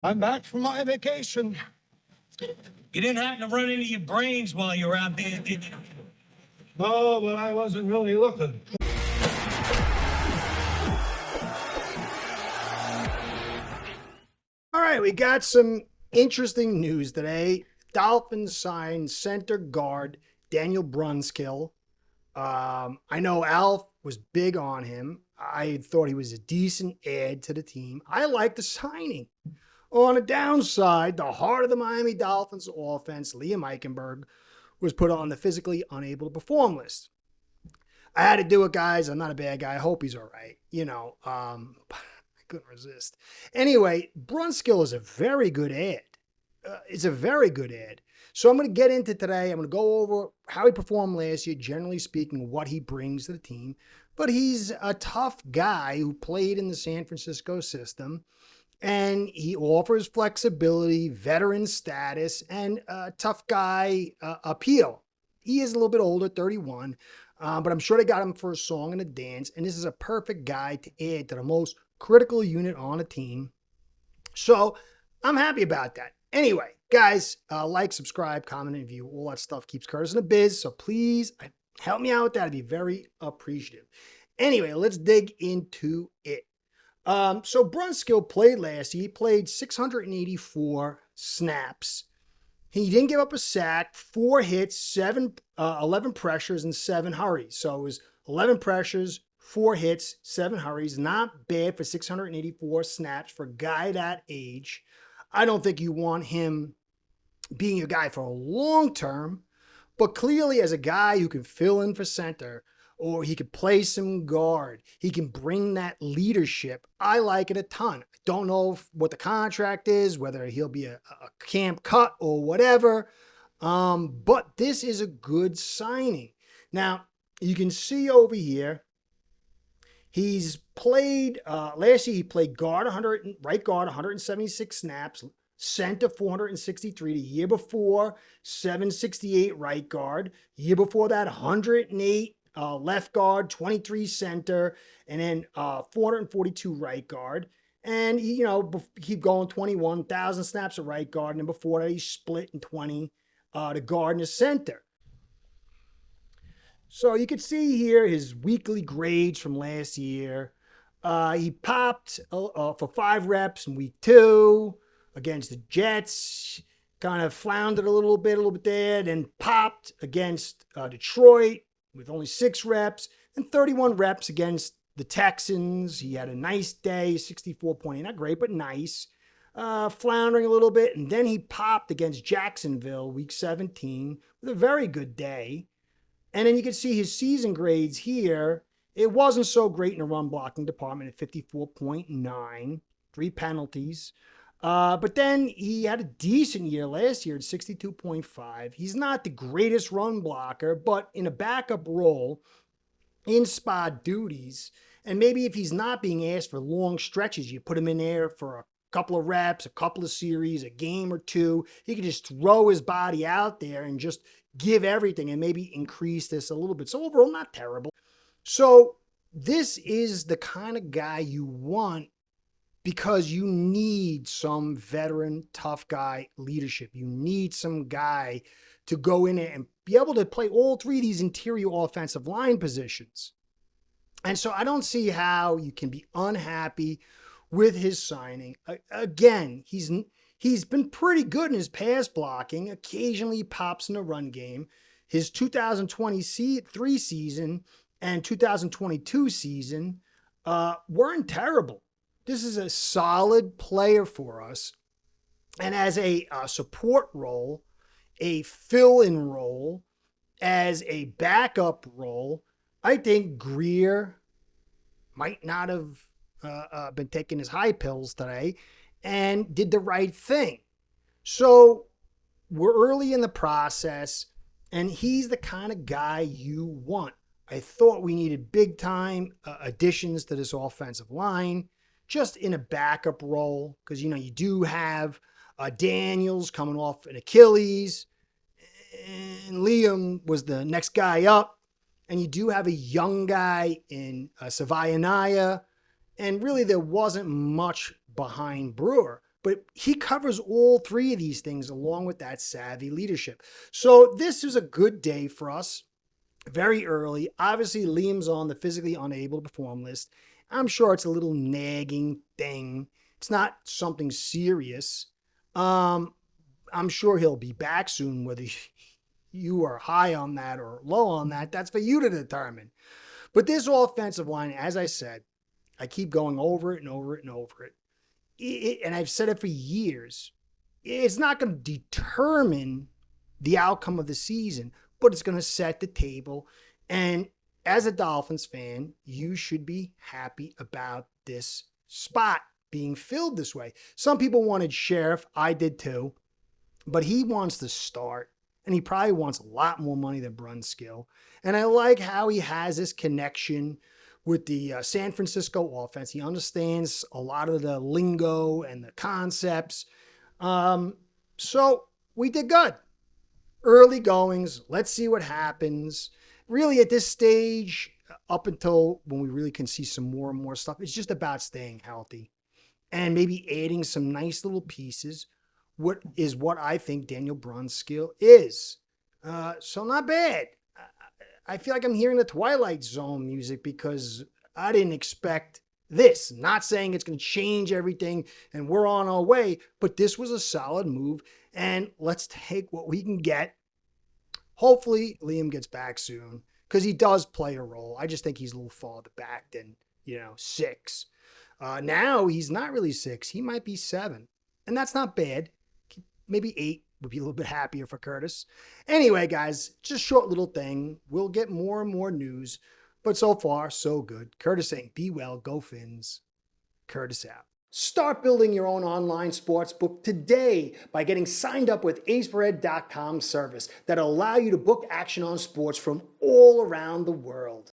I'm back from my vacation. You didn't happen to run into your brains while you were out there, did you? No, but I wasn't really looking. All right, we got some interesting news today. Dolphins signed center guard Daniel Brunskill. I know Alf was big on him. I thought he was a decent add to the team. I like the signing. On the downside, the heart of the Miami Dolphins offense, Liam Eichenberg, was put on the physically unable to perform list. I had to do it, guys. I'm not a bad guy. I hope he's all right. I couldn't resist. Anyway, Brunskill is a very good ad. It's a very good ad. So I'm going to get into today. I'm going to go over how he performed last year, generally speaking, what he brings to the team. But he's a tough guy who played in the San Francisco system. And he offers flexibility, veteran status, and tough guy appeal. He is a little bit older, 31, but I'm sure they got him for a song and a dance. And this is a perfect guy to add to the most critical unit on a team. So I'm happy about that. Anyway, guys, like, subscribe, comment, and view. All that stuff keeps Curtis in the biz. So please help me out with that. I'd be very appreciative. Anyway, let's dig into it. So Brunskill played last year. He played 684 snaps. He didn't give up a sack, 4 hits, 11 pressures, and 7 hurries. So it was 11 pressures, 4 hits, 7 hurries. Not bad for 684 snaps for a guy that age. I don't think you want him being your guy for a long term, but clearly as a guy who can fill in for center, or he could play some guard, he can bring that leadership. I like it a ton. I don't know what the contract is, whether he'll be a camp cut or whatever, but this is a good signing. Now, you can see over here, he's played, last year he played right guard, 176 snaps, center 463. The year before, 768 right guard. The year before that, 108 left guard, 23 center, and then 442 right guard. And he, keep going, 21,000 snaps at right guard. And then before that, he split in 20 the guard and the center. So you can see here his weekly grades from last year. He popped for 5 reps in week 2 against the Jets. Kind of floundered a little bit there. Then popped against Detroit with only 6 reps and 31 reps against the Texans. He had a nice day, 64.8, not great, but nice. Floundering a little bit. And then he popped against Jacksonville, week 17, with a very good day. And then you can see his season grades here. It wasn't so great in the run blocking department at 54.9, 3 penalties. But then he had a decent year last year at 62.5. He's not the greatest run blocker, but in a backup role, in spot duties, and maybe if he's not being asked for long stretches, you put him in there for a couple of reps, a couple of series, a game or two. He could just throw his body out there and just give everything and maybe increase this a little bit. So overall, not terrible. So this is the kind of guy you want because you need some veteran, tough guy leadership. You need some guy to go in there and be able to play all 3 of these interior offensive line positions. And so I don't see how you can be unhappy with his signing. Again, he's been pretty good in his pass blocking. Occasionally he pops in the run game. His 2023 season and 2022 season weren't terrible. This is a solid player for us. And as a support role, a fill-in role, as a backup role, I think Greer might not have been taking his high pills today and did the right thing. So we're early in the process, and he's the kind of guy you want. I thought we needed big-time additions to this offensive line, just in a backup role, because, you do have Daniels coming off an Achilles, and Liam was the next guy up, and you do have a young guy in Savaianaya, and really there wasn't much behind Brewer. But he covers all three of these things along with that savvy leadership. So this is a good day for us. Very early. Obviously, Liam's on the physically unable to perform list. I'm sure it's a little nagging thing. It's not something serious. I'm sure he'll be back soon, whether you are high on that or low on that. That's for you to determine. But this offensive line, as I said, I keep going over it and over it and over it. And I've said it for years. It's not going to determine the outcome of the season, but it's going to set the table. And as a Dolphins fan, you should be happy about this spot being filled this way. Some people wanted Sheriff. I did too. But he wants to start. And he probably wants a lot more money than Brunskill. And I like how he has this connection with the San Francisco offense. He understands a lot of the lingo and the concepts. So we did good. Early goings. Let's see what happens. Really, at this stage, up until when we really can see some more and more stuff, it's just about staying healthy and maybe adding some nice little pieces. What I think Daniel Brunskill is. So not bad. I feel like I'm hearing the Twilight Zone music because I didn't expect this. Not saying it's going to change everything and we're on our way, but this was a solid move. And let's take what we can get. Hopefully Liam gets back soon because he does play a role. I just think he's a little farther back than, 6. Now he's not really 6. He might be 7. And that's not bad. Maybe 8 would be a little bit happier for Curtis. Anyway, guys, just a short little thing. We'll get more and more news. But so far, so good. Curtis saying, be well, go Fins. Curtis out. Start building your own online sports book today by getting signed up with aceperhead.com service that'll allow you to book action on sports from all around the world.